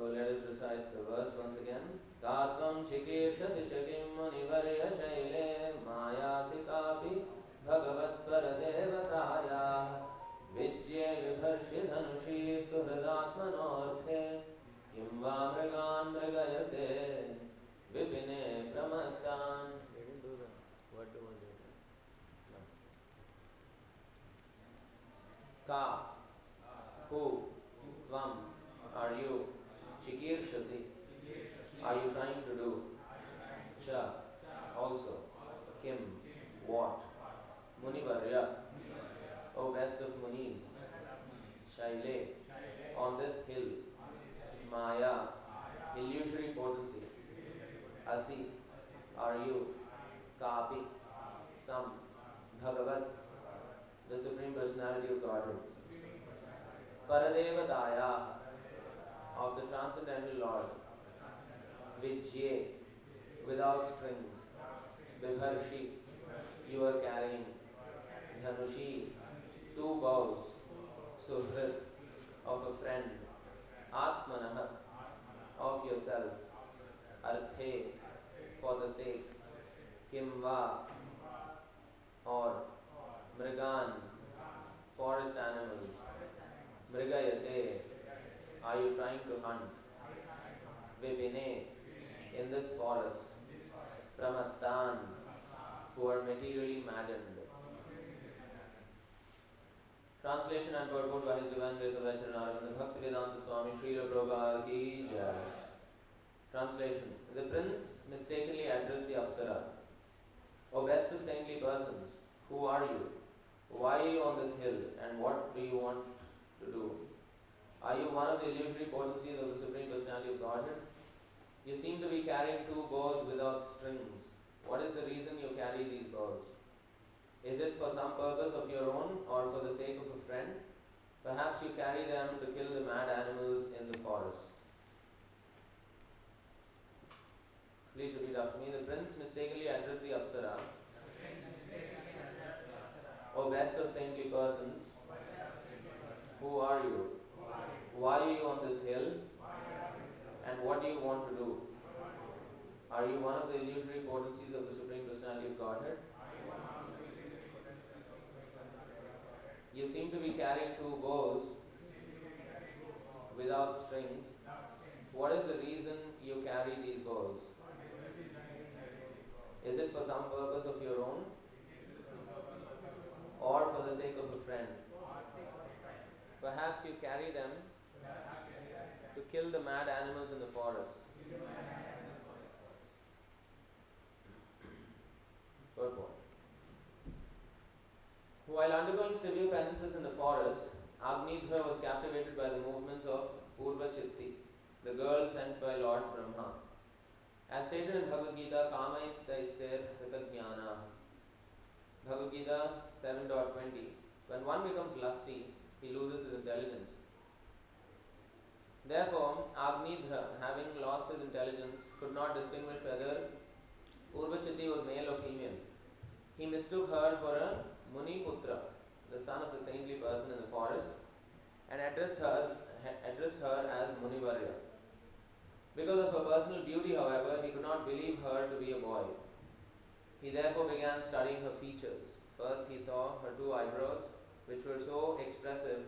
let us recite the verse once again. Gatvam chikirshasi chakim munivarya shaile mayasitapi bhagavat paradevataya vijye vibharshi dhanushi suhridatmanorthe kimva mrigan mrigayase vipine pramattan. We didn't do the word to word. No. Ka, who, tvam, are you, chikirshasi, are you trying to do, cha, also, kim, what, munivarya, O best of munis, shaile, on this hill, maya, illusory potency, asi, are you, kapi, some, bhagavat, the Supreme Personality of Godhead, paradevataya, of the Transcendental Lord, vijye, without strings, vibharshi, you are carrying, dhanushi, two bows, suhrit, of a friend, atmanah, of yourself, arthe, for the sake, kimva, or mrigan, forest animals, mrigayase, are you trying to hunt, vipine, in this forest, pramattan, who are materially maddened. Translation and purport by His Divine Grace of Vacharanaravinda Bhaktivedanta Swami Srila Prabhupada Ki Jai. Translation. The prince mistakenly addressed the Apsara. O best of saintly persons, who are you? Why are you on this hill, and what do you want to do? Are you one of the illusory potencies of the Supreme Personality of Godhead? You seem to be carrying two bows without strings. What is the reason you carry these bows? Is it for some purpose of your own or for the sake of a friend? Perhaps you carry them to kill the mad animals in the forest. Please repeat after me. The prince mistakenly addressed the Apsara. O best of saintly persons, who are you? Why are you on this hill? And what do you want to do? Are you one of the illusory potencies of the Supreme Personality of Godhead? You seem to be carrying two bows without strings. What is the reason you carry these bows? Is it for some purpose of your own or for the sake of a friend? Perhaps you carry them to kill the mad animals in the forest. Purport. While undergoing severe penances in the forest, Agnidhra was captivated by the movements of Purva Chitti, the girl sent by Lord Brahma. As stated in Bhagavad Gita, Kama istaistir hritagnyana. Bhagavad Gita 7.20. When one becomes lusty, he loses his intelligence. Therefore, Agnidhra, having lost his intelligence, could not distinguish whether Purva Chitti was male or female. He mistook her for a Muni Putra, the son of a saintly person in the forest, and addressed her as Munivarya. Because of her personal beauty, however, he could not believe her to be a boy. He therefore began studying her features. First he saw her two eyebrows, which were so expressive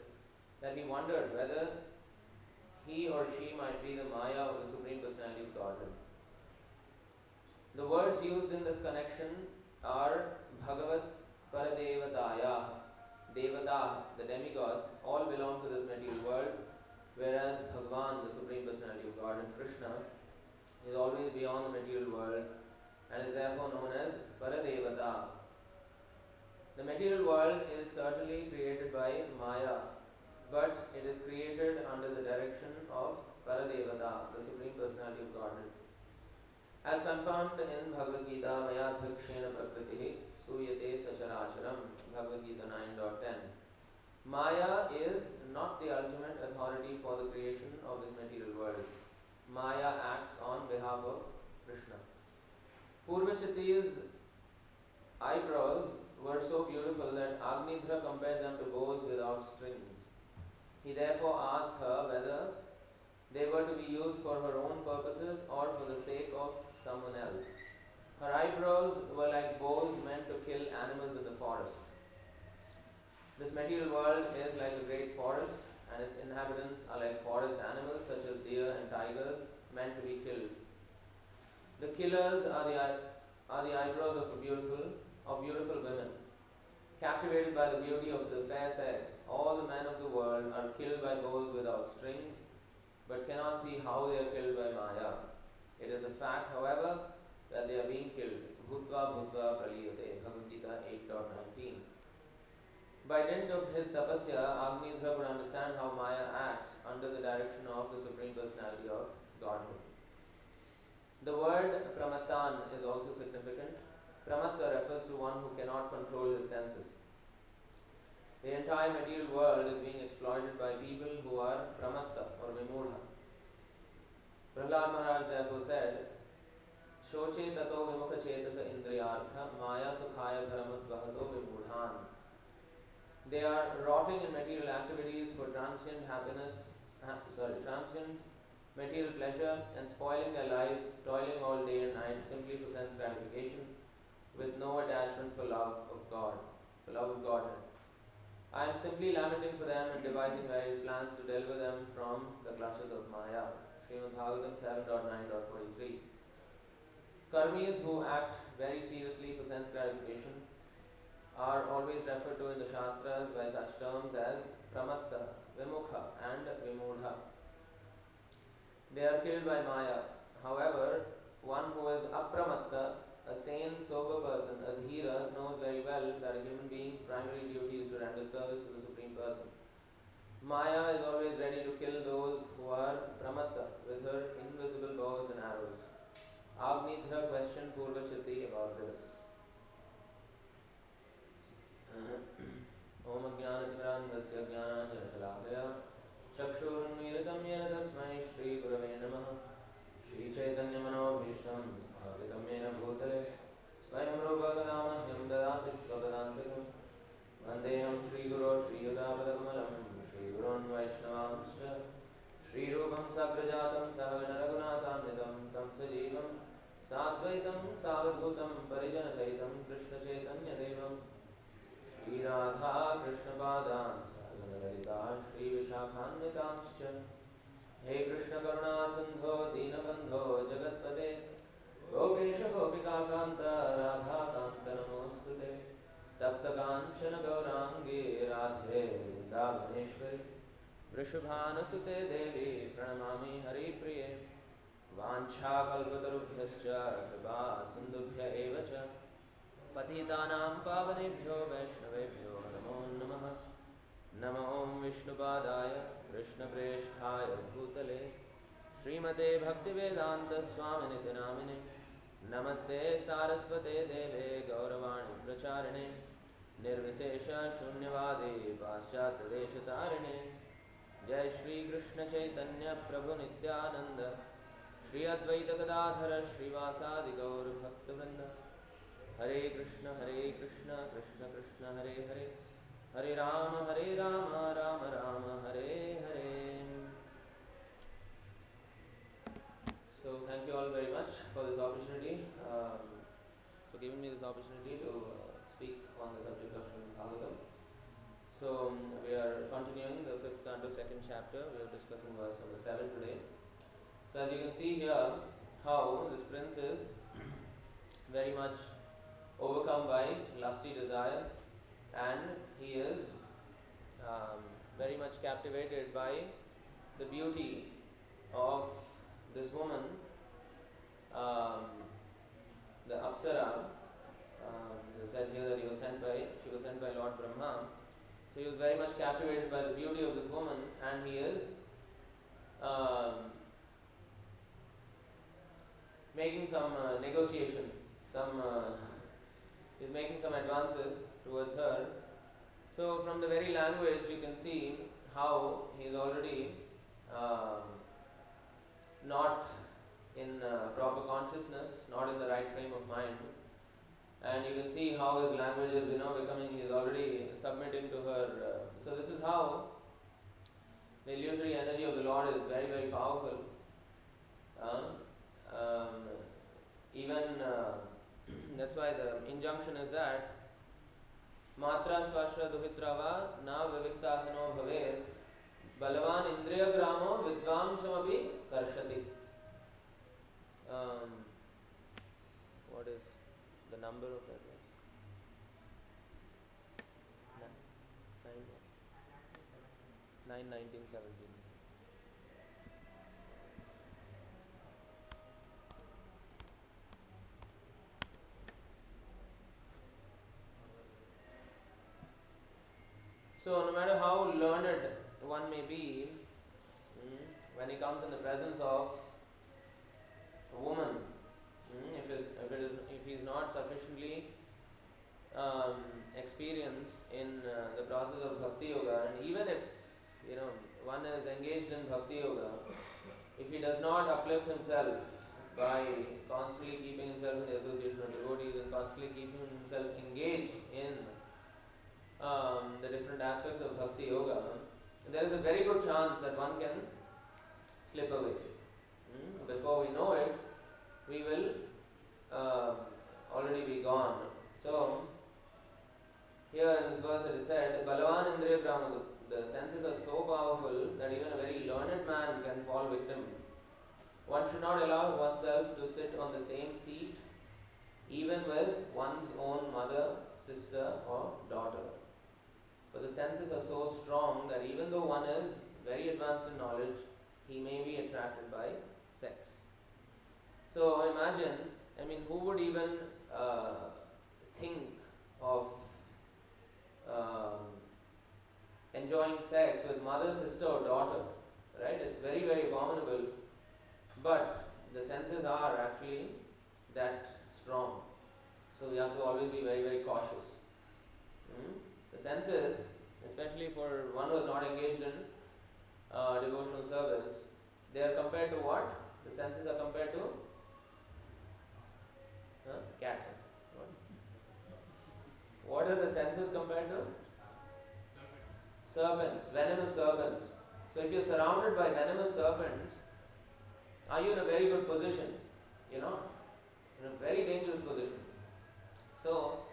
that he wondered whether he or she might be the Maya of the Supreme Personality of Godhead. The words used in this connection are Bhagavat Paradevataya, Devata, the demigods, all belong to this material world, whereas Bhagavan, the Supreme Personality of God, and Krishna is always beyond the material world and is therefore known as Paradevata. The material world is certainly created by Maya, but it is created under the direction of Paradevata, the Supreme Personality of Godhead. As confirmed in Bhagavad Gita, Maya Dhikshena Prakritihi Suyate Sacharacharam, Bhagavad Gita 9.10. Maya is not the ultimate authority for the creation of this material world. Maya acts on behalf of Krishna. Purvachiti's eyebrows were so beautiful that Agnidhra compared them to bows without strings. He therefore asked her whether They were to be used for her own purposes or for the sake of someone else. Her eyebrows were like bows meant to kill animals in the forest. This material world is like a great forest, and its inhabitants are like forest animals such as deer and tigers meant to be killed. The killers are the eyebrows of beautiful women. Captivated by the beauty of the fair sex, all the men of the world are killed by bows without strings, but cannot see how they are killed by Maya. It is a fact, however, that they are being killed. Bhutva Bhutva Praliyate, Bhagavad Gita 8.19. By dint of his tapasya, Agnidhra could understand how Maya acts under the direction of the Supreme Personality of Godhead. The word Pramattan is also significant. Pramatta refers to one who cannot control his senses. The entire material world is being exploited by people who are Pramatta or Vimudha. Prahlad Maharaj therefore said, Shoche tato vimukha chetasa indriyartha maya sukhaya bharamat vahato vimudhan. They are rotting in material activities for transient material pleasure and spoiling their lives, toiling all day and night simply for sense gratification, with no attachment for love of Godhead. I am simply lamenting for them and devising various plans to deliver them from the clutches of Maya. Srimad Bhagavatam 7.9.43. Karmis who act very seriously for sense gratification are always referred to in the Shastras by such terms as Pramatta, Vimukha and Vimudha. They are killed by Maya. However, one who is Apramatta, a sane, sober person, a dhira, knows very well that a human being's primary duty is to render service to the Supreme Person. Maya is always ready to kill those who are pramatta with her invisible bows and arrows. Agnidhra questioned Purvachiti about this. Om Ajnanatimirandhasya Jnananjanashalakaya Chakshurunmilitam Yena Tasmai Shri Gurave Namaha Shri Chaitanya Manobhishtam Sthapitam Yena Bhutale Swayam Rupa Gadamahyam Dadati Svagadantikam Vandeham Shri Guru Shri Yudapadakumalam Shri Gurun Vaishnavamscha Shri Rupam Sakrajatam Sahagana Raghunathanidam Tam Sajivam Sadvaitam Savadhutam Parijana Sahitam Krishna Chaitanya Devam Shri Radha Krishna Padan Sahagana Lalita Shri Vishakhanvitamscha He Krishna Karuna Sindho Deenabandho Jagatpate Gopesha Gopika Kanta Radha Kanta Namostute Tapta Kanchana Gaurangi Radhe Vrindavaneshwari Vrishabhana Sute Devi Pranamami Hari Priye Vancha Kalpatarubhyascha Kripa Sindhubhya Evacha Patitanam Pavanebhyo Vaishnavebhyo Namo Namaha Namo Om Vishnupadaya Krishna Preshthaya Bhutale Srimate Bhaktivedanta Swaminiti Namine Namaste Saraswate Deve Gauravani Pracharine Nirvisesha Shunyavadi Paschat Deshatarine Jai Shri Krishna Chaitanya Prabhu Nityananda Shri Advaita Gadadhara Srivasadi Gaur Bhaktivrinda Hare Krishna Krishna Krishna Hare Hare Hare Rama Rama Rama Hare Hare. So thank you all very much for this opportunity, for giving me this opportunity to speak on the subject of Bhagavatam. So we are continuing the 5th canto, 2nd chapter. We are discussing verse number 7 today. So as you can see here, how this prince is very much overcome by lusty desire, and he is very much captivated by the beauty of this woman, the Apsara. It said here that she was sent by Lord Brahma. So he was very much captivated by the beauty of this woman, and he is making some negotiation, he's making some advances towards her. So from the very language you can see how he is already not in proper consciousness, not in the right frame of mind. And you can see how his language is, becoming, he is already submitting to her. So this is how The illusory energy of the Lord is very, very powerful. Even that's why the injunction is that Matra svashra duhitrava na viviktasano bhavet balavan indriya gramo vidvamsamapi karshati. What is the number of that? 9:19:17. So, no matter how learned one may be, when he comes in the presence of a woman, if he is not sufficiently experienced in the process of bhakti yoga, and even if one is engaged in bhakti yoga, if he does not uplift himself by constantly keeping himself in the association of devotees and constantly keeping himself engaged in the different aspects of bhakti yoga, there is a very good chance that one can slip away. Before we know it, we will already be gone. So, here in this verse it is said, Balavan Indriya Brahma, the senses are so powerful that even a very learned man can fall victim. One should not allow oneself to sit on the same seat, even with one's own mother, sister, or daughter. For the senses are so strong that even though one is very advanced in knowledge, he may be attracted by sex. So imagine, who would even think of enjoying sex with mother, sister, or daughter, right? It's very, very abominable. But the senses are actually that strong. So we have to always be very, very cautious. The senses, especially for one who is not engaged in devotional service, they are compared to what? The senses are compared to cats. What are the senses compared to? Serpents, venomous serpents. So if you're surrounded by venomous serpents, are you in a very good position? You're not. In a very dangerous position. So,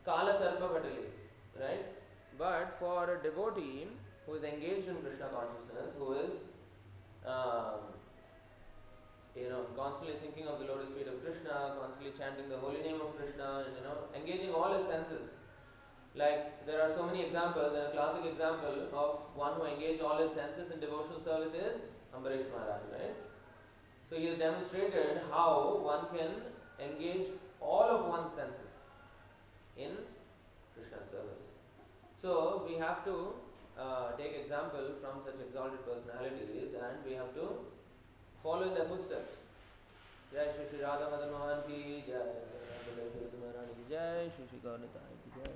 Kala Sarpa Patali, right? But for a devotee who is engaged in Krishna consciousness, who is constantly thinking of the lotus feet of Krishna, constantly chanting the holy name of Krishna, and engaging all his senses. Like there are so many examples, and a classic example of one who engaged all his senses in devotional service is Ambarish Maharaj, right? So he has demonstrated how one can engage all of one's senses in Krishna service. So we have to take example from such exalted personalities, and we have to follow in their footsteps. Jai Shri Shri Radha Madan Mohan ki Jai, Radha Maharani ki Jai, Shri Shri Gaurnitai ki Jai.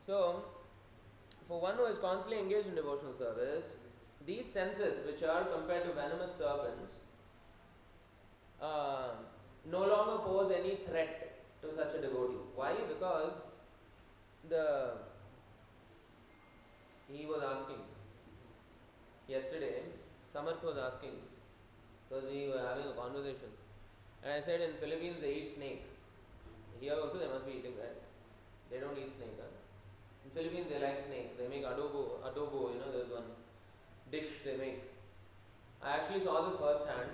So, for one who is constantly engaged in devotional service, these senses, which are compared to venomous serpents, no longer pose any threat to such a devotee. Why? Because he was asking yesterday, Samarth was asking, because we were having a conversation, and I said in Philippines they eat snake. Here also they must be eating, right? They don't eat snake, huh? In Philippines they like snake. They make adobo, there's one dish they make. I actually saw this firsthand.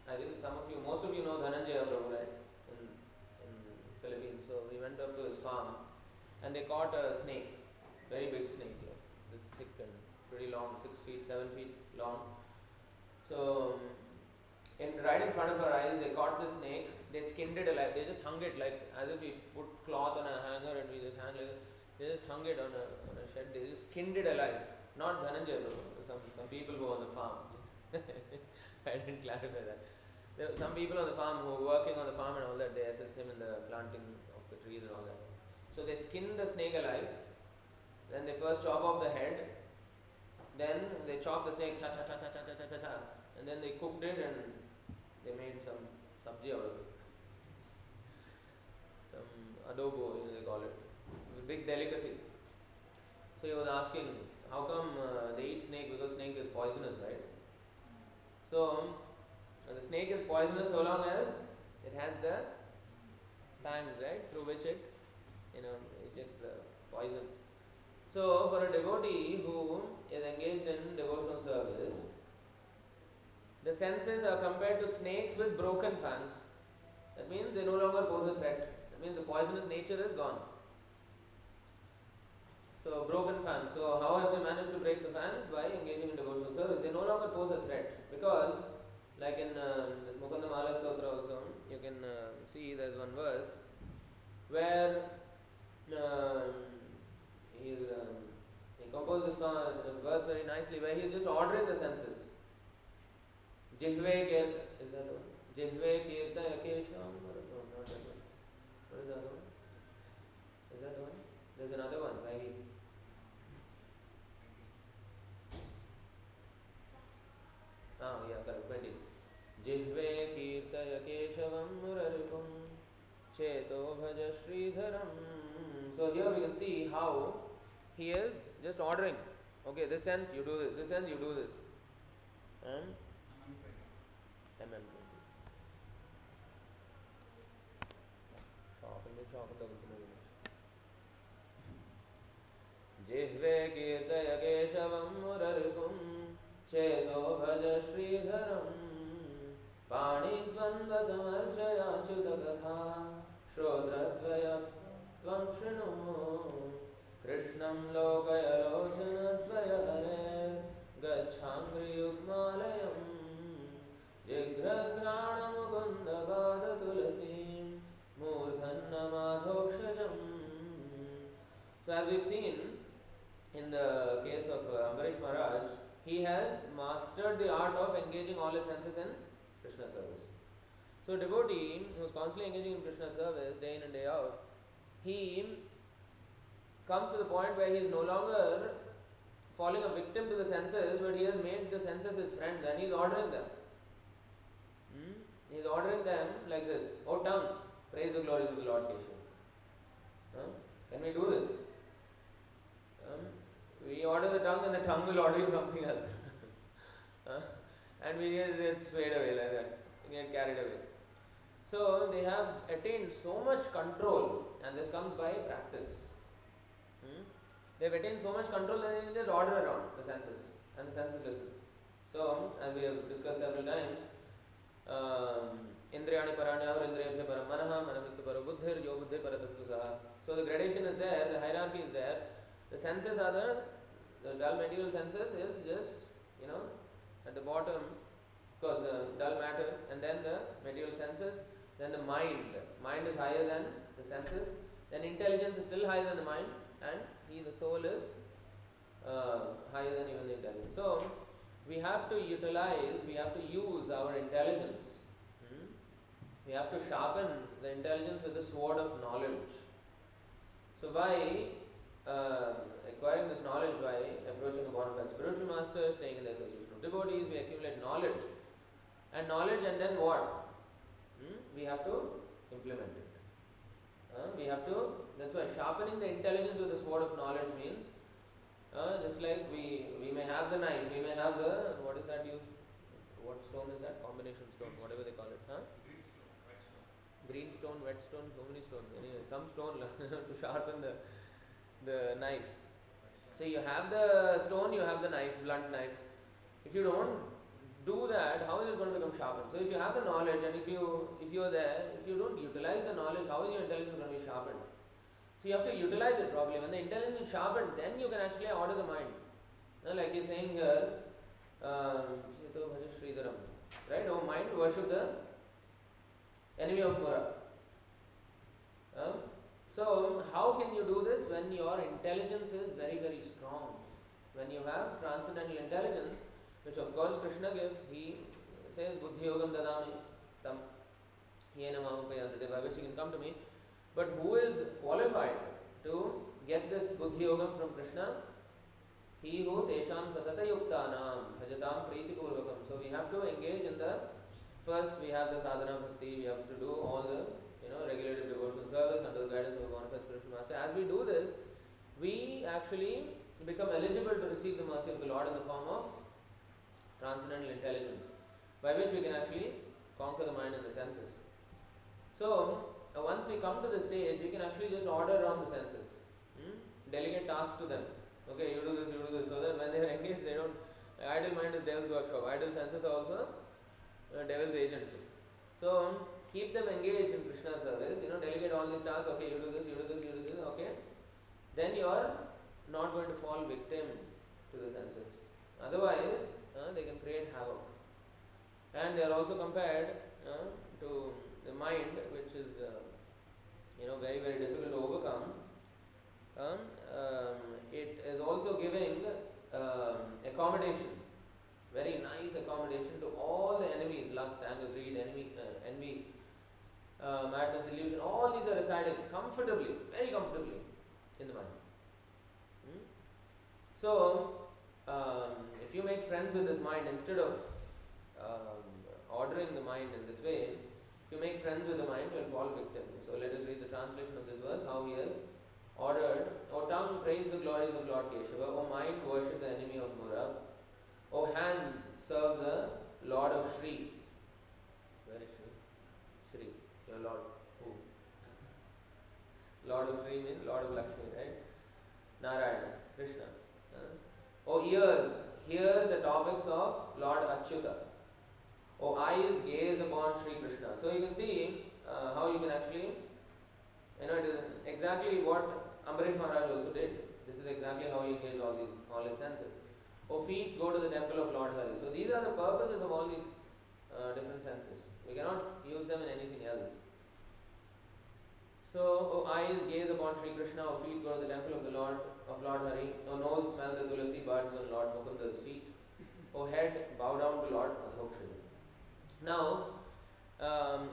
I think most of you know Dhananjaya Prabhu, right? In Philippines. So we went up to his farm and they caught a snake, very big snake, this thick and pretty long, 6 feet, 7 feet long. So right in front of our eyes they caught the snake, they skinned it alive, they just hung it like as if we put cloth on a hanger and we just hang like this. They just hung it on a shed, they just skinned it alive. Not Dhananjaya Prabhu, some people go on the farm. I didn't clarify that. There were some people on the farm who were working on the farm and all that, they assist him in the planting of the trees and all that. So they skinned the snake alive, then they first chop off the head, then they chop the snake, and then they cooked it and they made some sabji out of it. Some adobo, they call it. a big delicacy. So he was asking, how come they eat snake? Because snake is poisonous, right? So the snake is poisonous so long as it has the fangs, right, through which it, ejects the poison. So for a devotee who is engaged in devotional service, the senses are compared to snakes with broken fangs. That means they no longer pose a threat. That means the poisonous nature is gone. So broken fans. So how have they managed to break the fans? By engaging in devotional service. They no longer pose a threat, because like in this Mukunda Mala Stotra also, you can see there's one verse where he composed a song, a verse very nicely, where he is just ordering the senses. Jihve Kirta, is that one? Jihve Kirta Yakesham? No, not that one. What is the other one? Is that one? There's another one where he. Correct, 20. Jihve Kirtaya Keshavam Muraripum Cheto Bhaja Sridharam. So here we can see how he is just ordering. Okay, this sense you do this, this sense you do this. And Jihve Kirtaya Keshavam Muraripum Cheto Bhaja Sridharam Pani Dvanda Samarchaya Chutakatha Shrodradvaya Tvam Shrinu Krishnam Lokaya Lochanadvaya Hare Gacchangri Yukmalayam Jigragrana Mukunda Bada Tulasim Murdhanna Madhokshajam. So as we've seen in the case of Ambarish Maharaj, he has mastered the art of engaging all his senses in Krishna service. So a devotee who is constantly engaging in Krishna service day in and day out, he comes to the point where he is no longer falling a victim to the senses, but he has made the senses his friends and he is ordering them. He is ordering them like this: "O tongue, praise the glories of the Lord Kiśora." Can we do this? We order the tongue and the tongue will order you something else. And we just fade away like that. We get carried away. So they have attained so much control, and this comes by practice. They have attained so much control that they just order around the senses, and the senses listen. So, as we have discussed several times, Indriyani Paranyahur Indriyabhya Param Manaha Manasastu Paro Buddhir Yo Buddhir Paratastu Saha. So the gradation is there, the hierarchy is there. The senses are the dull material senses is just, at the bottom, of course, the dull matter, and then the material senses, then the mind. Mind is higher than the senses, then intelligence is still higher than the mind, and the soul is higher than even the intelligence. So, we have to utilize, we have to use our intelligence. We have to sharpen the intelligence with the sword of knowledge. So, by acquiring this knowledge, by approaching a bona fide spiritual master, staying in the association of devotees, we accumulate knowledge. And then what? We have to implement it. That's why sharpening the intelligence with the sword of knowledge means, just like we may have the knife, we may have the, what is that used? What stone is that? Combination stone, whatever they call it. Green stone, wet stone, so many stones. Anyway, some stone to sharpen the knife. So you have the stone, you have the knife, blunt knife. If you don't do that, how is it going to become sharpened? So if you have the knowledge, and if you're there, if you don't utilize the knowledge, how is your intelligence going to be sharpened? So you have to utilize it properly. When the intelligence is sharpened, then you can actually order the mind. Like he's saying here, right? Oh mind, worship the enemy of Mura. So how can you do this? When your intelligence is very, very strong. When you have transcendental intelligence, which of course Krishna gives, he says, Buddhi Yogam Dadami Tam Yena Mamapayantade, by which you can come to me. But who is qualified to get this Buddhi Yogam from Krishna? He who Tesham Satata Yuktanam Bhajatam Priti Purvakam. So we have to engage in first we have the sadhana bhakti, we have to do all the regulated devotional service under the guidance of a bona fide spiritual master. As we do this, we actually become eligible to receive the mercy of the Lord in the form of transcendental intelligence, by which we can actually conquer the mind and the senses. So, once we come to the stage, we can actually just order around the senses, delegate tasks to them. Okay, you do this, so that when they are engaged, they don't. Idle mind is devil's workshop. Idle senses are also devil's agency. So, keep them engaged in Krishna service. Delegate all these tasks. Okay, you do this, you do this, you do this. Okay, then you are not going to fall victim to the senses. Otherwise, they can create havoc. And they are also compared to the mind, which is very, very difficult to overcome. It is also giving accommodation, very nice accommodation to all the enemies: lust, anger, greed, envy, madness, illusion. All these are residing comfortably, very comfortably in the mind. So, if you make friends with this mind, instead of ordering the mind in this way, if you make friends with the mind, you will fall victim. So let us read the translation of this verse, how he has ordered. O tongue, praise the glories of Lord Kiśora. O mind, worship the enemy of Mura. O hands, serve the Lord of Shri. Where is Shri? Shri, your Lord. Who? Lord of Shri means Lord of Lakshmi, right? Narayana, Krishna. O ears, hear the topics of Lord Achyuta. O eyes, gaze upon Sri Krishna. So you can see how you can actually, it is exactly what Ambarish Maharaj also did. This is exactly how he engaged all his senses. O feet, go to the temple of Lord Hari. So these are the purposes of all these different senses. We cannot use them in anything else. So, O eyes, gaze upon Sri Krishna. O feet, go to the temple of Lord Hari. O nose, smell the tulasi buds on Lord Mukunda's feet. O head, bow down to Lord Madhokshri. Now,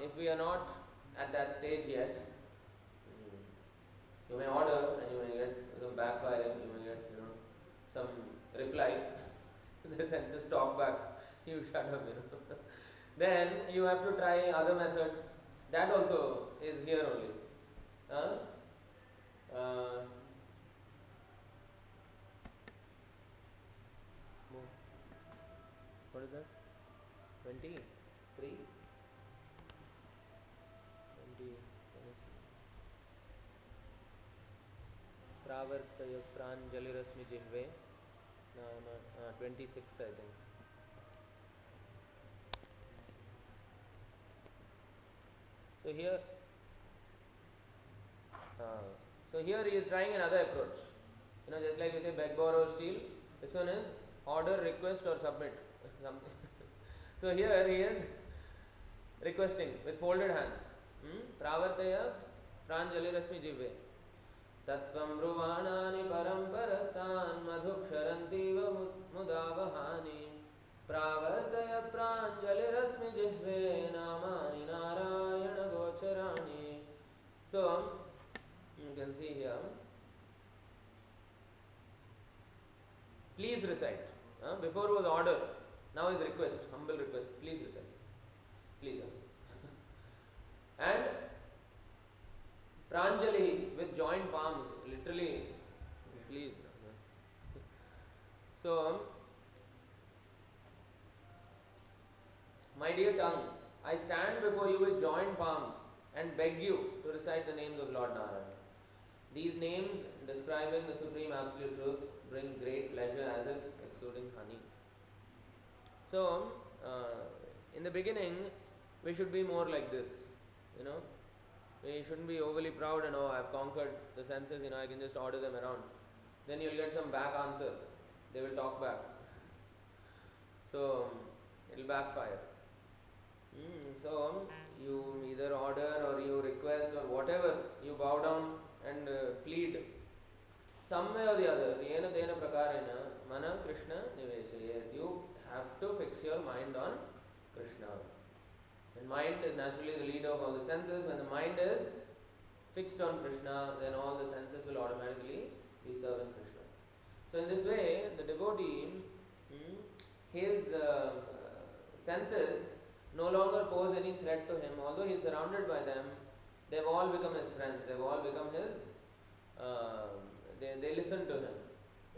if we are not at that stage yet, you may order and you may get some backfiring, you may get some reply. The senses talk back, you shut up. Then you have to try other methods. That also is here only. What is that? 23? 20. Pravartaya pranjalirasmi jihve. No, 26 I think. So here he is trying another approach. Just like we say beg, borrow, steal. This one is order, request or submit. So here he is requesting with folded hands. Pravartaya pranjalirasmi jihve. Tattvam ruvanani paramparastan madhuksharantiva mudavahani. Pravartaya pranjalirasmi jihve namani narayana gocharani. So you can see here. Please recite. Before was order, now is request, humble request. Please recite. Please. And Pranjali with joined palms, literally, please. So, my dear tongue, I stand before you with joined palms and beg you to recite the names of Lord Narayana. These names describing the Supreme Absolute Truth bring great pleasure as if exuding honey. So, in the beginning, we should be more like this, We shouldn't be overly proud and I've conquered the senses, I can just order them around. Then you'll get some back answer. They will talk back. So, it'll backfire. So, you either order or you request or whatever, you bow down and plead. Some way or the other, yena tena prakarena, mana Krishna niveshayet. You have to fix your mind on Krishna. And mind is naturally the leader of all the senses. When the mind is fixed on Krishna, then all the senses will automatically be serving Krishna. So in this way, the devotee, his senses no longer pose any threat to him. Although he is surrounded by them, they've all become his friends, they've all become his, they listen to him.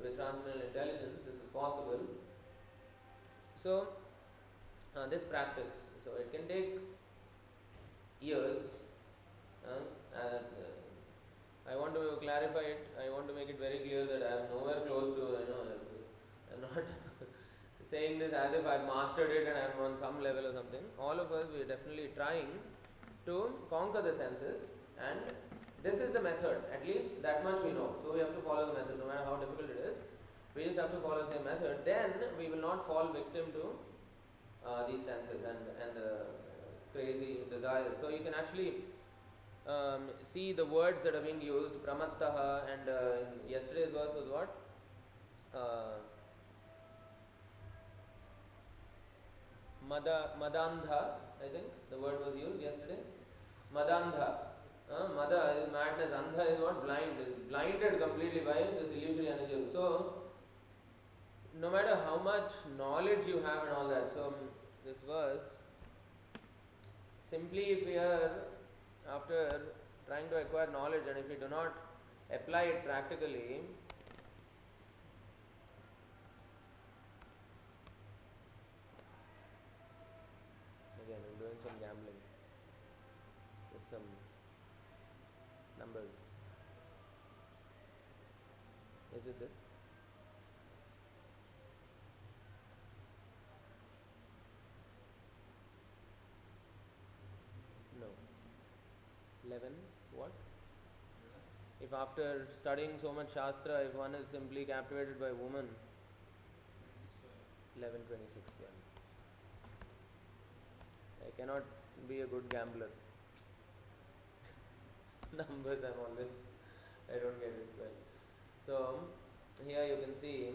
With transcendental intelligence, this is possible. So, this practice, so it can take years. I want to clarify it, I want to make it very clear that I am nowhere close to, I am not saying this as if I have mastered it and I am on some level or something. All of us, we are definitely trying to conquer the senses, and this is the method, at least that much we know. So we have to follow the method, no matter how difficult it is. We just have to follow the same method. Then we will not fall victim to these senses and crazy desires. So you can actually see the words that are being used, pramattaha, and yesterday's verse was what? Madandha, I think the word was used yesterday. Madandha. Mada is madness, andha is what? Blind. Is blinded completely by this illusory energy. So, no matter how much knowledge you have and all that, so this verse, simply if we are, after trying to acquire knowledge and if we do not apply it practically, again I'm doing some gambling with some numbers. Is it this? No. 11 what? If after studying so much Shastra, if one is simply captivated by a woman, 11:26 p.m. I cannot be a good gambler. Numbers I don't get it well. So here you can see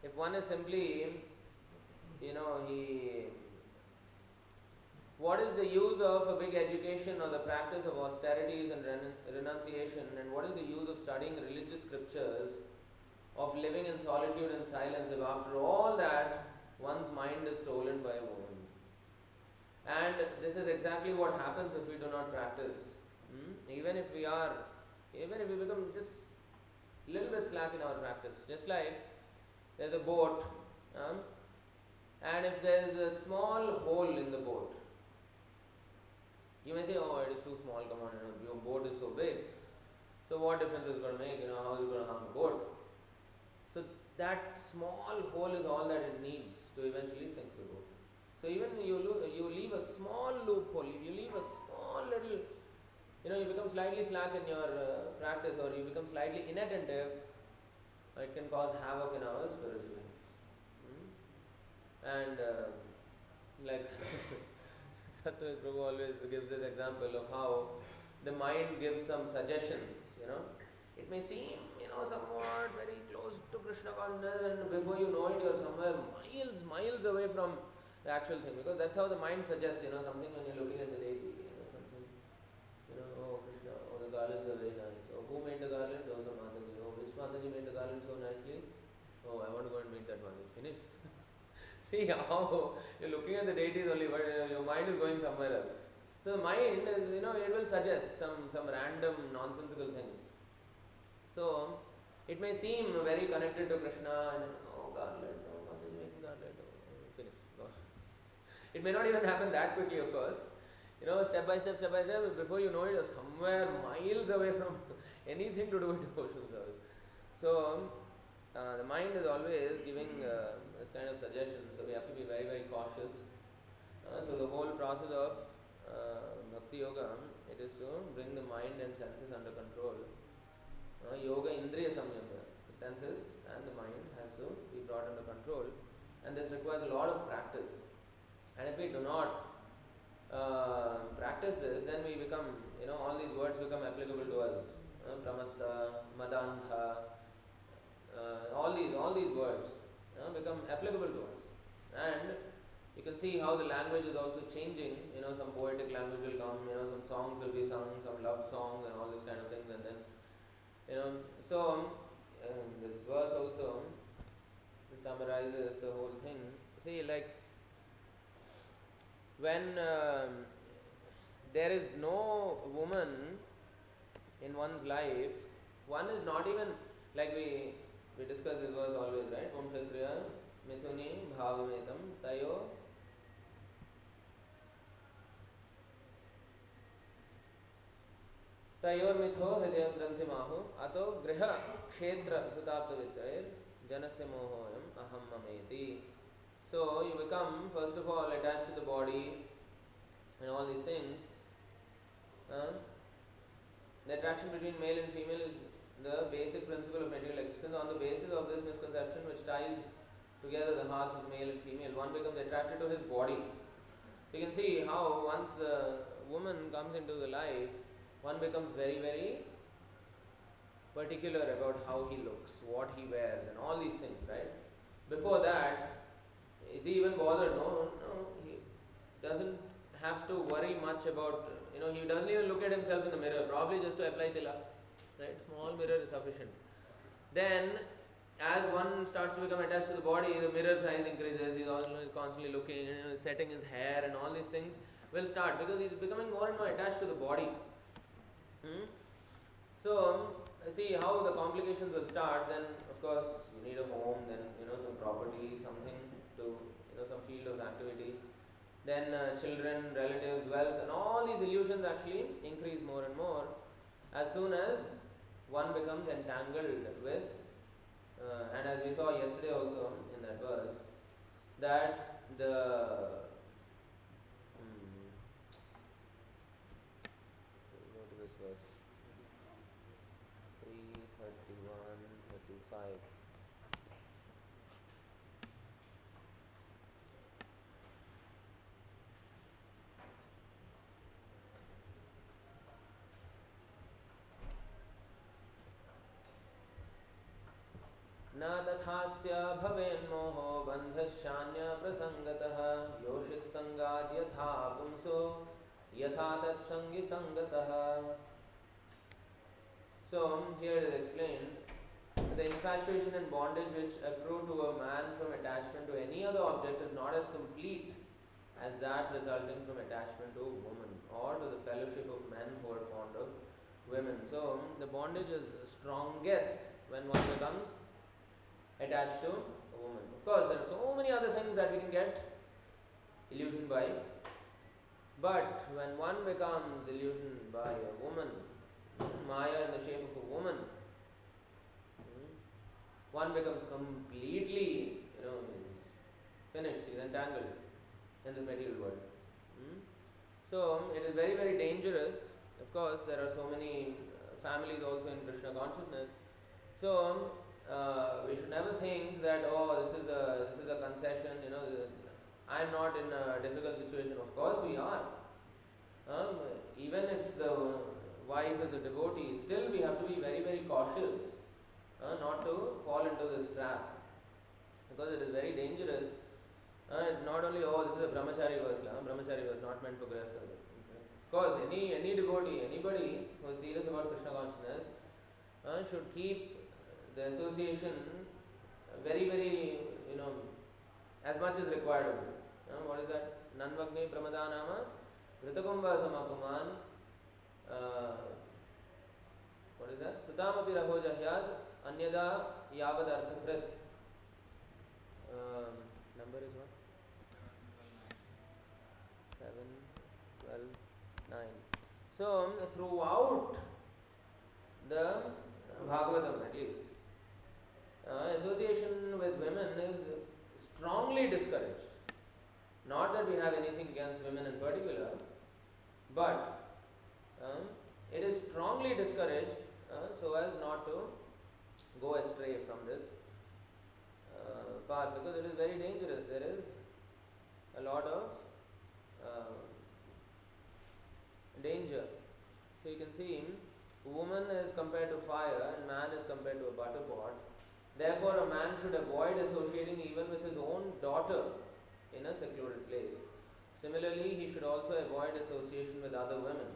if one is simply, what is the use of a big education or the practice of austerities and renunciation, and what is the use of studying religious scriptures, of living in solitude and silence, if after all that one's mind is stolen by a woman? And this is exactly what happens if we do not practice. Even if we become just a little bit slack in our practice, just like there's a boat, and if there's a small hole in the boat, you may say, oh, it is too small, come on, your boat is so big, so what difference is it going to make, how is it going to harm the boat? So that small hole is all that it needs to eventually sink the boat. So even you leave a small loophole, you leave a small little, you become slightly slack in your practice, or you become slightly inattentive, it can cause havoc in our spiritual life. And like Tattva Prabhu always gives this example of how the mind gives some suggestions, It may seem, somewhat very close to Krishna consciousness, and before you know it, you're somewhere miles away from the actual thing, because that's how the mind suggests, something when you're looking at the deity, something, oh Krishna, oh the garlands are very nice, oh who made the garlands, oh some Mataji, oh which Mataji made the garlands so nicely, oh I want to go and meet that one, it's finished. See how you're looking at the deities only, but your mind is going somewhere else. So the mind is, it will suggest some random nonsensical things. So it may seem very connected to Krishna, and oh garland, oh Mataji making garland, oh finished. It may not even happen that quickly, of course. Step by step, before you know it, you're somewhere miles away from anything to do with devotional service. So the mind is always giving this kind of suggestions, so we have to be very, very cautious. So the whole process of Bhakti Yoga, it is to bring the mind and senses under control. Yoga Indriya Samyama, the senses and the mind has to be brought under control, and this requires a lot of practice. And if we do not practice this, then we become, all these words become applicable to us. Pramatta, Madandha, all these words become applicable to us. And you can see how the language is also changing. Some poetic language will come, some songs will be sung, some love songs and all this kind of things, and then so this verse also summarizes the whole thing. See, like when there is no woman in one's life, one is not even like we discuss this verse always, right? Om Shasriya Mithuni Bhavametam Tayo तयोर्मिथो हृदय ग्रंथि माहु अतो गृह क्षेत्र सुताप्त वित्तैर जनस्य मोहोयम अहम ममेति. So you become first of all attached to the body and all these things. The attraction between male and female is the basic principle of material existence. On the basis of this misconception which ties together the hearts of male and female, one becomes attracted to his body. So you can see how once the woman comes into the life, one becomes very, very particular about how he looks, what he wears and all these things, right? Before that, is he even bothered? No, he doesn't have to worry much about, he doesn't even look at himself in the mirror, probably just to apply tilak, right? Small mirror is sufficient. Then, as one starts to become attached to the body, the mirror size increases, he's always constantly looking, setting his hair and all these things will start because he's becoming more and more attached to the body. So, see how the complications will start. Then, of course, you need a home, then some property, something to some field of activity. Then children, relatives, wealth, and all these illusions actually increase more and more as soon as one becomes entangled with. And as we saw yesterday also in that verse, that the go to this verse 3:31-35. न तथास्य भवेन्मोहो बन्धश्चान्य प्रसंगतः योषित संगाद् यथा पुंसो यथा तत्संगी संगतः. So here it is explained the infatuation and bondage which accrue to a man from attachment to any other object is not as complete as that resulting from attachment to a woman or to the fellowship of men who are fond of women. So the bondage is strongest when one becomes attached to a woman. Of course, there are so many other things that we can get illusioned by, but when one becomes illusioned by a woman, Maya in the shape of a woman, one becomes completely, finished, is entangled in this material world. So it is very, very dangerous. Of course, there are so many families also in Krishna consciousness. So we should never think that this is a concession. I am not in a difficult situation. Of course we are. Even if the wife is a devotee, still we have to be very, very cautious not to fall into this trap, because it is very dangerous. It's not only this is a brahmachari verse. Brahmachari verse not meant for grihastha. Of course, any devotee, anybody who is serious about Krishna consciousness should keep the association very, very, as much as required of it. What is that? Nanvagni pramadanama vritakumbha samapuman. What is that? Sutamapi raho jahyad anyada yavad arthakrit. Number is what? 7, 12, 9. So throughout the Bhagavatam at least, association with women is strongly discouraged. Not that we have anything against women in particular, but it is strongly discouraged so as not to go astray from this path, because it is very dangerous. There is a lot of danger. So you can see, woman is compared to fire and man is compared to a butter pot. Therefore, a man should avoid associating even with his own daughter in a secluded place. Similarly, he should also avoid association with other women.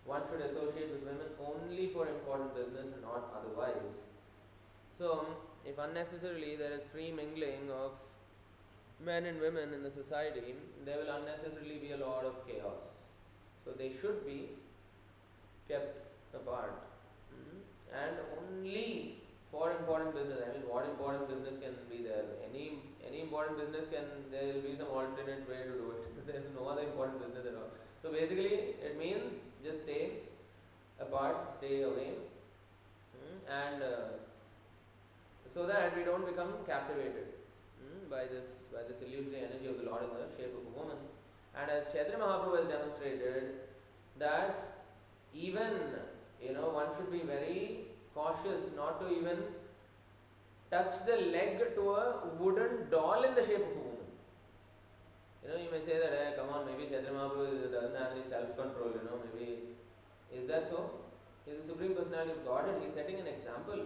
One should associate with women only for important business and not otherwise. So, if unnecessarily there is free mingling of men and women in the society, there will unnecessarily be a lot of chaos. So they should be kept apart. And only for important business. I mean, what important business can be there? Any important business there will be some alternate way to do it. There is no other important business at all. So basically, it means just stay apart, stay away, and so that we don't become captivated by this illusory energy of the Lord in the shape of a woman. And as Chaitanya Mahaprabhu has demonstrated, that even one should be very cautious not to even touch the leg to a wooden doll in the shape of a woman. You may say that, hey, come on, maybe Chaitanya Mahaprabhu doesn't have any self-control, maybe. Is that so? He is the Supreme Personality of Godhead. He is setting an example.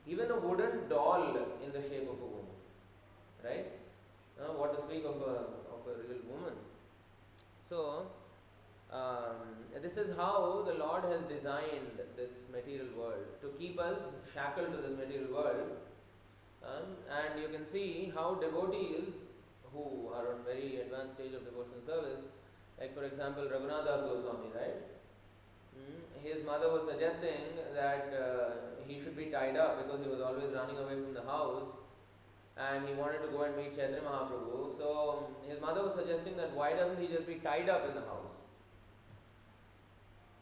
Even a wooden doll in the shape of a woman. Right? What to speak of a real woman. So, this is how the Lord has designed this material world, to keep us shackled to this material world. And you can see how devotees who are on very advanced stage of devotional service, like for example Raghunath Das Goswami, right? His mother was suggesting that he should be tied up because he was always running away from the house, and he wanted to go and meet Chaitanya Mahaprabhu. So his mother was suggesting that why doesn't he just be tied up in the house?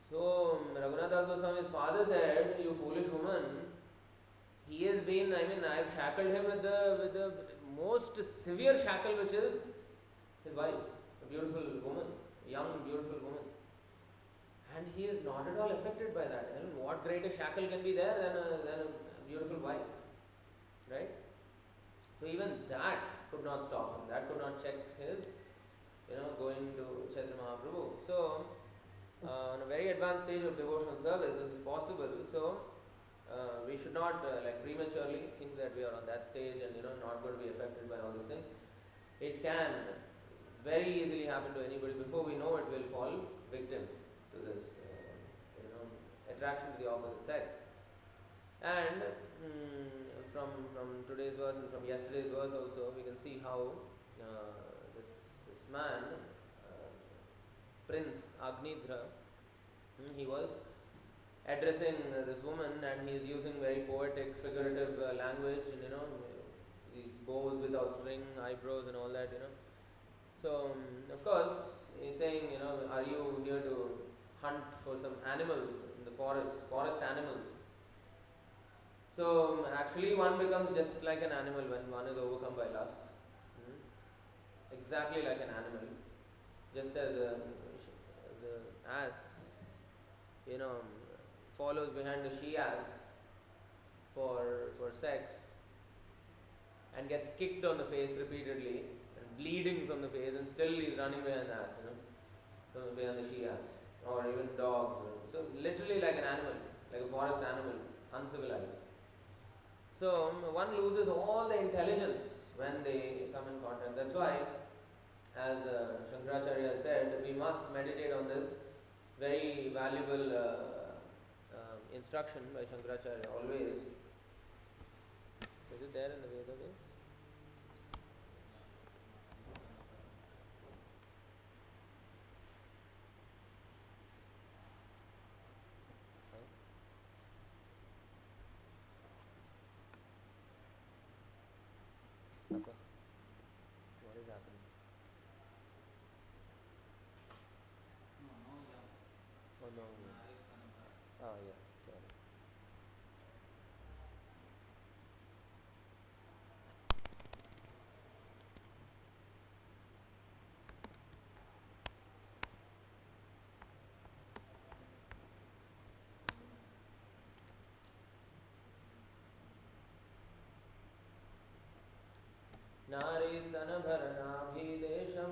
So Raghunath Das Goswami's father said, "You foolish woman, he has been, I've shackled him with the most severe shackle, which is his wife, a beautiful woman, young beautiful woman. And he is not at all affected by that. What greater shackle can be there than a beautiful wife, right? So even that could not stop him. That could not check his, going to Chaitanya Mahaprabhu. So, on a very advanced stage of devotional service, this is possible. So, we should not prematurely think that we are on that stage and not going to be affected by all these things. It can very easily happen to anybody. Before we know it, we'll fall victim to this attraction to the opposite sex. And from today's verse and from yesterday's verse also, we can see how this man, Prince Agnidhra, he was addressing this woman, and he is using very poetic, figurative language, and these bows without string, eyebrows and all that, So, of course, he's saying, are you here to hunt for some animals in the forest animals? So, actually one becomes just like an animal when one is overcome by lust. Exactly like an animal. Just as the ass, follows behind the she-ass for sex and gets kicked on the face repeatedly and bleeding from the face, and still he's running behind the ass, behind the she-ass, or even dogs. So literally like an animal, like a forest animal, uncivilized. So one loses all the intelligence when they come in contact. That's why, as Shankaracharya said, we must meditate on this very valuable instruction by Shankaracharya always. Is it there in the Veda base? What is happening? Oh no. Oh yeah, sorry. नारीस्तनभरणाभिदेशं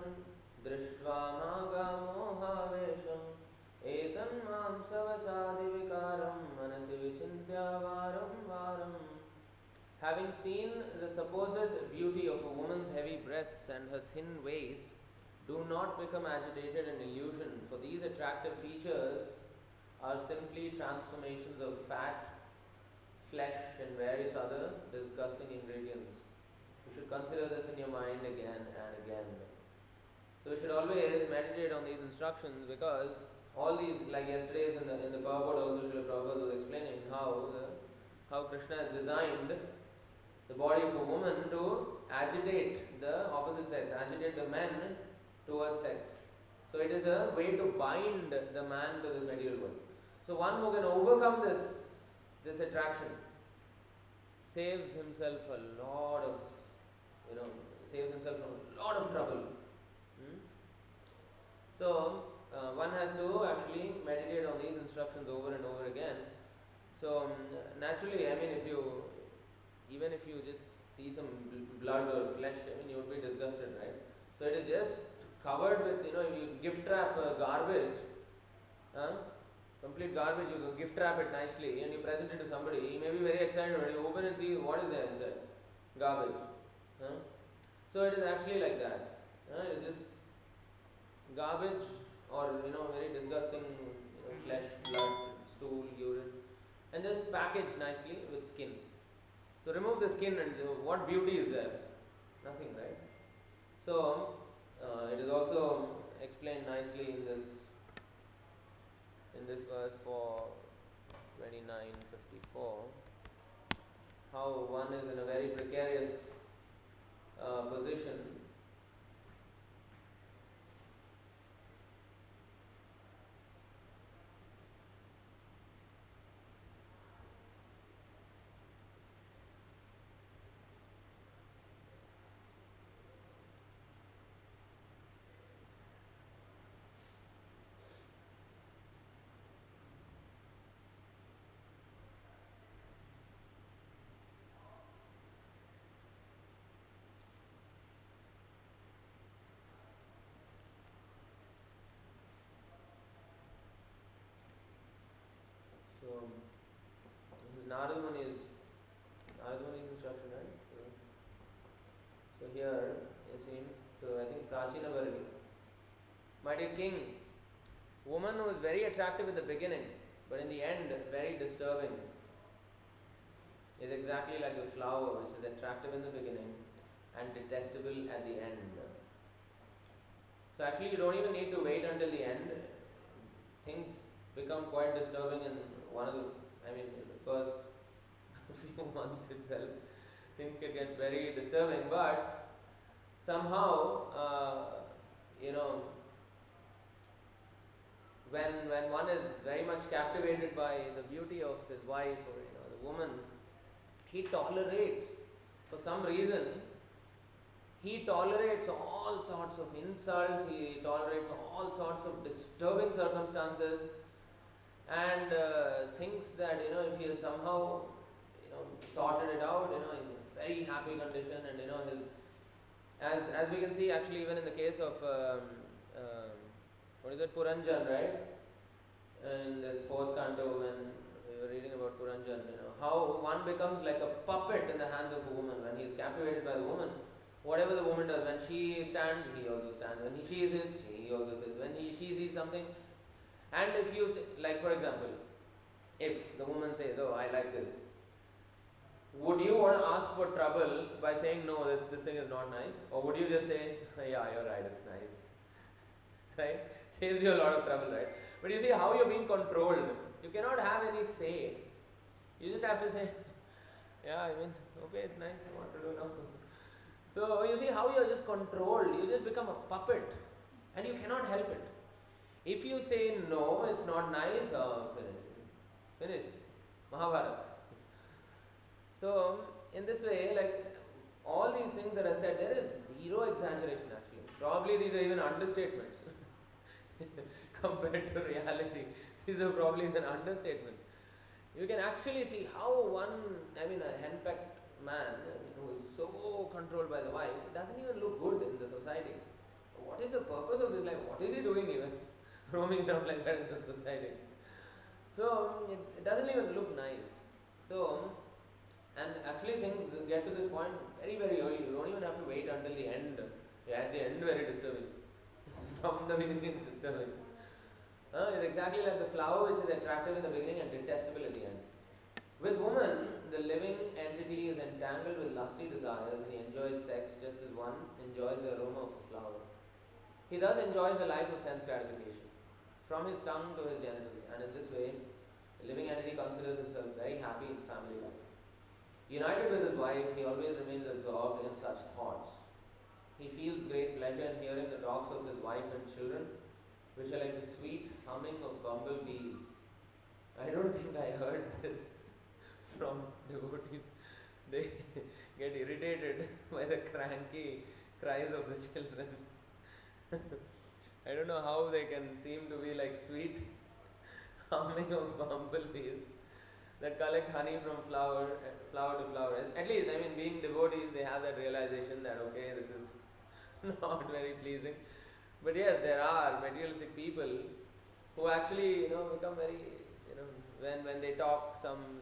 दृष्ट्वा मागामोहावेशम् एतन्मां सवसादिविकारं मनसि विचिन्त्य वारं वारम्. Having seen the supposed beauty of a woman's heavy breasts and her thin waist, do not become agitated in illusion, for these attractive features are simply transformations of fat, flesh and various other disgusting ingredients. You should consider this in your mind again and again. So we should always meditate on these instructions, because all these, like yesterday's in the PowerPoint also Srila Prabhupada was explaining how Krishna has designed the body of a woman to agitate the opposite sex, agitate the men towards sex. So it is a way to bind the man to this material world. So one who can overcome this attraction saves himself a lot of, saves himself from a lot of trouble. So one has to actually meditate on these instructions over and over again. So naturally, I mean, even if you just see some blood or flesh, I mean, you would be disgusted, right? So it is just covered with, if you gift wrap garbage, complete garbage, you gift wrap it nicely and you present it to somebody, he may be very excited when you open and see what is there inside. Garbage. So it is actually like that. It is just garbage or, very disgusting flesh, blood, stool, urine, and just packaged nicely with skin. So remove the skin and what beauty is there? Nothing, right? So it is also explained nicely in this verse for 29:54, how one is in a very precarious position. So this is Narad Muni's instruction, right? So here you see to, I think, Prachina Vargi. My dear king, woman who is very attractive in the beginning, but in the end very disturbing, is exactly like the flower which is attractive in the beginning and detestable at the end. So actually you don't even need to wait until the end. Things become quite disturbing in the first few months itself. Things can get very disturbing, but somehow, when one is very much captivated by the beauty of his wife or the woman, he tolerates, for some reason, he tolerates all sorts of insults, he tolerates all sorts of disturbing circumstances, and thinks that if he has somehow sorted it out, he's in a very happy condition, and his, as we can see actually even in the case of Puranjan, right? In this fourth canto, when we were reading about Puranjan, how one becomes like a puppet in the hands of a woman when he is captivated by the woman. Whatever the woman does, when she stands, he also stands. When she sits, he also sits. When she sees something, and if you say, like for example, if the woman says, "Oh, I like this," would you want to ask for trouble by saying, "No, this thing is not nice," or would you just say, "Yeah, you're right, it's nice," right? Saves you a lot of trouble, right? But you see how you're being controlled. You cannot have any say. You just have to say, "Yeah, okay, it's nice. What to do now?" So you see how you're just controlled. You just become a puppet, and you cannot help it. If you say no, it's not nice. Finish. Mahabharata. So in this way, like all these things that are said, there is zero exaggeration actually. Probably these are even understatements compared to reality. These are probably even understatements. You can actually see how a henpecked man who is so controlled by the wife, it doesn't even look good in the society. What is the purpose of his life? What is he doing even? Roaming around like that in the society. So it doesn't even look nice. So, and actually things get to this point very, very early. You don't even have to wait until the end. At the end, very disturbing. From the beginning, it's disturbing. It's exactly like the flower which is attractive in the beginning and detestable at the end. With woman, the living entity is entangled with lusty desires and he enjoys sex just as one enjoys the aroma of a flower. He thus enjoys a life of sense gratification, from his tongue to his genitals, and in this way, the living entity considers himself very happy in family life. United with his wife, he always remains absorbed in such thoughts. He feels great pleasure in hearing the talks of his wife and children, which are like the sweet humming of bumblebees. I don't think I heard this from devotees. They get irritated by the cranky cries of the children. I don't know how they can seem to be like sweet humming of bumblebees that collect honey from flower to flower. At least, I mean, being devotees, they have that realization that okay, this is not very pleasing. But yes, there are materialistic people who actually, become very, when they talk some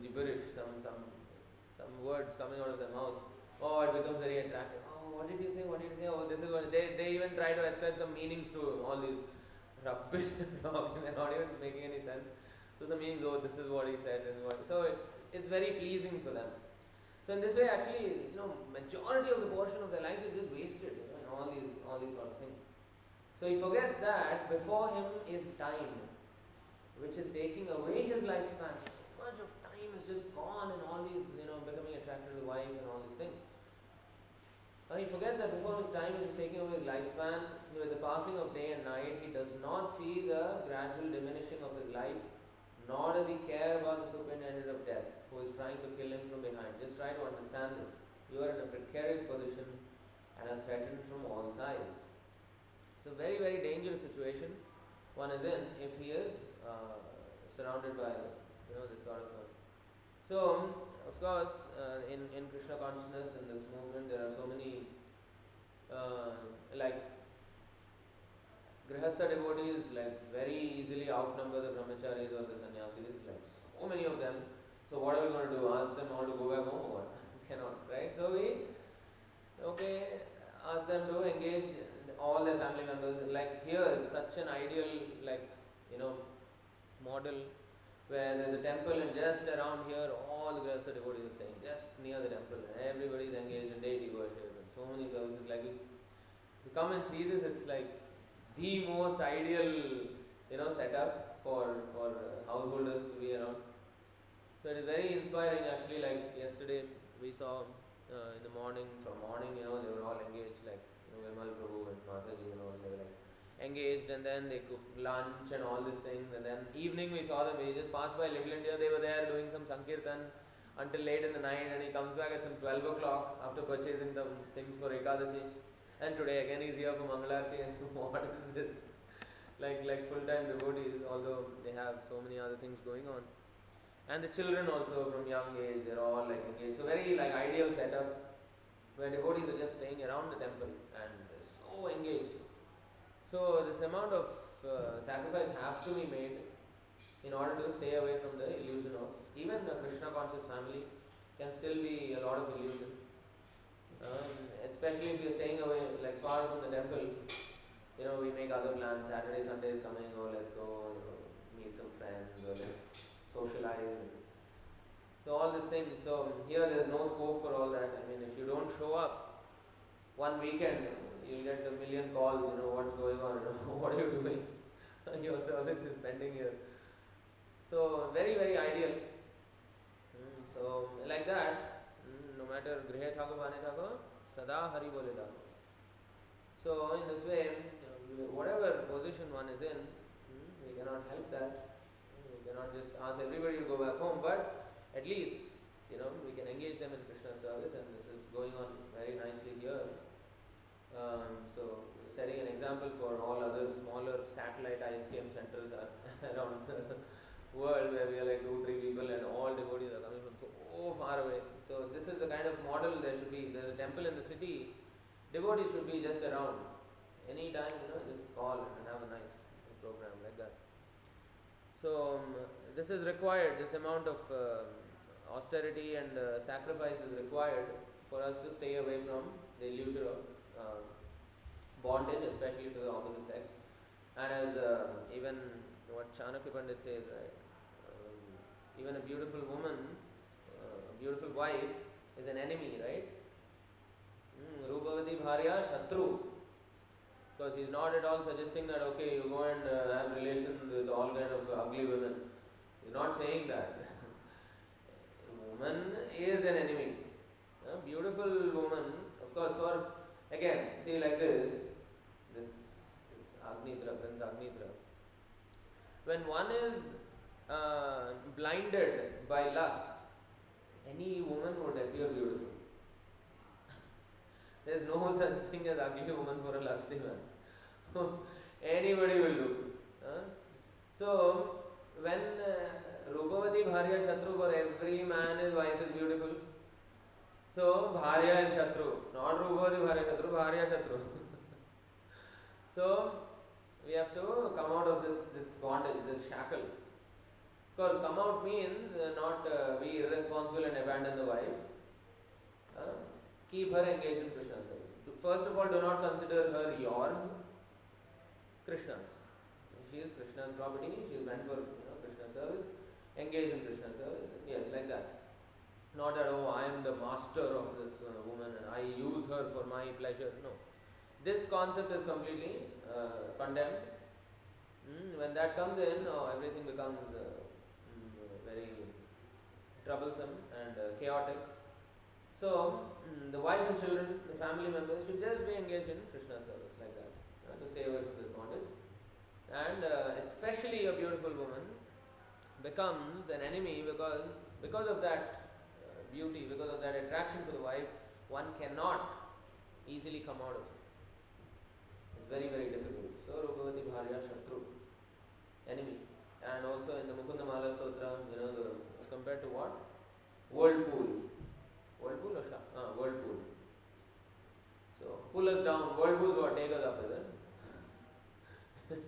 gibberish, some words coming out of their mouth. Oh, it becomes very attractive. Oh, what did you say? Oh, this is what they even try to ascribe some meanings to all these rubbish talking. They're not even making any sense. So some meanings. Oh, this is what he said. This is what. So it's very pleasing for them. So in this way, actually, majority of the portion of their life is just wasted. In all these sort of things. So he forgets that before him is time, which is taking away his lifespan. So much of time is just gone in all these, becoming attracted to the wife and all these things. He forgets that before his time is taking away his lifespan. With the passing of day and night, he does not see the gradual diminishing of his life, nor does he care about the superintendent of death, who is trying to kill him from behind. Just try to understand this. You are in a precarious position and are threatened from all sides. It's a very, very dangerous situation one is in if he is surrounded by this sort of. So, of course, in Krishna consciousness, in this movement, there are so many like Grihastha devotees very easily outnumber the brahmacharis or the sannyasis, so many of them. So what are we going to do? Ask them all to go back home or what? Cannot, right? So we ask them to engage all their family members. Like here, such an ideal model where there's a temple and just around here all the Grihastha devotees are staying just near the temple and everybody is engaged in deity worship and so many services. Like you come and see this, it's like the most ideal setup for householders to be around. So it is very inspiring actually. Like yesterday we saw in the morning, they were all engaged, Vimal Prabhu and Mataji, they were engaged, and then they cooked lunch and all these things, and then evening we saw them. We just passed by Little India, they were there doing some Sankirtan until late in the night, and he comes back at some 12 o'clock after purchasing the things for Ekadashi, and today again he's here for Mangalarti. And what is this? Like full-time devotees, although they have so many other things going on. And the children also from young age, they're all engaged. So very ideal setup where devotees are just staying around the temple and so engaged. So this amount of sacrifice have to be made in order to stay away from the illusion of, even a Krishna conscious family can still be a lot of illusion. Especially if you're staying away far from the temple, we make other plans. Saturday, Sunday is coming, let's go meet some friends, or let's socialize. So all these things. So here there is no scope for all that. I mean, if you don't show up one weekend, you'll get a million calls, what's going on, what are you doing? Your service is pending here. So very, very ideal. So like that, no matter Grihe Thako, Bhane Thako, Sada Hari Bole Thako. So in this way, whatever position one is in, we cannot help that. We cannot just ask everybody to go back home, but at least, we can engage them in Krishna's service, and this is going on very nicely here. So setting an example for all other smaller satellite ISKM centers around the world, where we are 2-3 people and all devotees are coming from so far away. So this is the kind of model there should be. There's a temple in the city, devotees should be just around. Anytime, just call and have a nice program like that. So this is required, this amount of austerity and sacrifice is required for us to stay away from the illusion of bondage, especially to the opposite sex. And as even what Chanakya Pandit says, right, even a beautiful woman wife is an enemy, right? Rupavati Bharya Shatru. Because he's not at all suggesting that, okay, you go and have relations with all kind of ugly women. He's not saying that. Woman is an enemy. A beautiful woman, of course, for, again, see like this Agnitra, Prince Agnitra. When one is blinded by lust, any woman would appear beautiful. There is no such thing as ugly woman for a lusty man. Anybody will do. So, when Rupavati Bharya Shatru, for every man his wife is beautiful. So, Bharya is Shatru. Not Rupavati Bharya Shatru, Bharya Shatru. So, we have to come out of this bondage, this shackle. Of course, come out means not be irresponsible and abandon the wife. Keep her engaged in Krishna service. First of all, do not consider her yours, Krishna's. She is Krishna's property, she is meant for Krishna service. Engage in Krishna service. Yes, like that. Not that, oh, I am the master of this woman and I use her for my pleasure. No. This concept is completely condemned. When that comes in, everything becomes very troublesome and chaotic. So, the wife and children, the family members should just be engaged in Krishna service like that, to stay away from this bondage. And especially a beautiful woman becomes an enemy because of that beauty, because of that attraction for the wife, one cannot easily come out of it. It's very, very difficult. So, Rupavati Bharya Shatru, enemy. And also in the Mukunda Mala Stotra, it's compared to what? Whirlpool. Whirlpool or whirlpool. So, pull us down. Whirlpool what? Take us up, is it?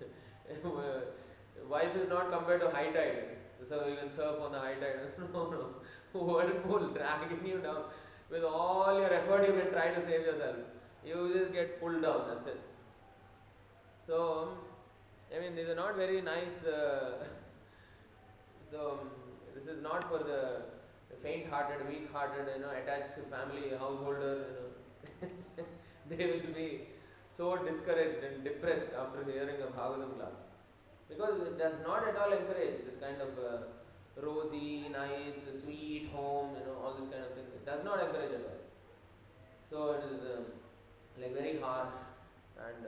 Wife is not compared to high tide. So you can surf on the high tide. No. Whirlpool dragging you down. With all your effort you can try to save yourself. You just get pulled down, that's it. So, these are not very nice. So, this is not for the faint-hearted, weak-hearted, attached to family, householder. They will be so discouraged and depressed after hearing a Bhagavatam class. Because it does not at all encourage this kind of rosy, nice, sweet home, all this kind of thing. It does not encourage at all. So it is very harsh, and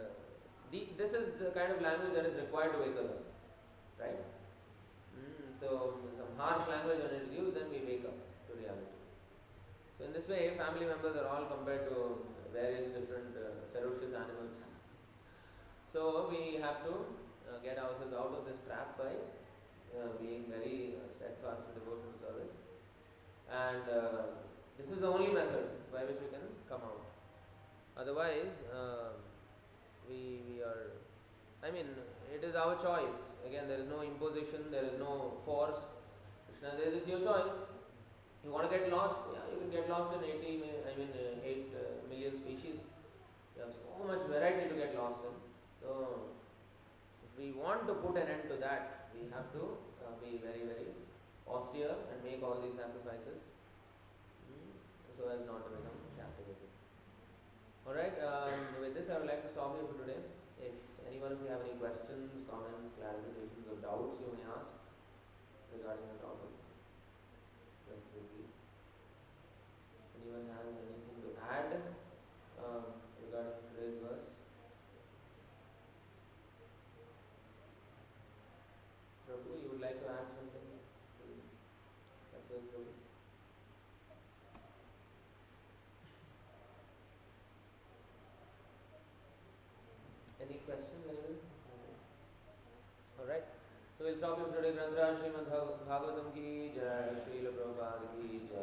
this is the kind of language that is required to wake us up, right? So some harsh language when it is used, then we wake up to reality. So in this way, family members are all compared to various different ferocious animals. So we have to get ourselves out of this trap by being very steadfast in devotional service, and this is the only method by which we can come out. Otherwise, we are, it is our choice. Again, there is no imposition, there is no force. Krishna says it's your choice. You want to get lost? Yeah, you can get lost in 8 million species. You have so much variety to get lost in. So, if we want to put an end to that, we have to be very, very austere and make all these sacrifices so as not to become captivated. Alright, with this I would like to stop here for today. If anyone of you have any questions, comments, clarifications or doubts you may ask regarding the topic, anyone has anything to add regarding today's verse? Prabhu, you would like to add something? Prabhu. Any questions, anyone? Alright. So we'll stop here today. Granthra Srimad Bhagavatam ki jai, Srila Prabhupada ki jai.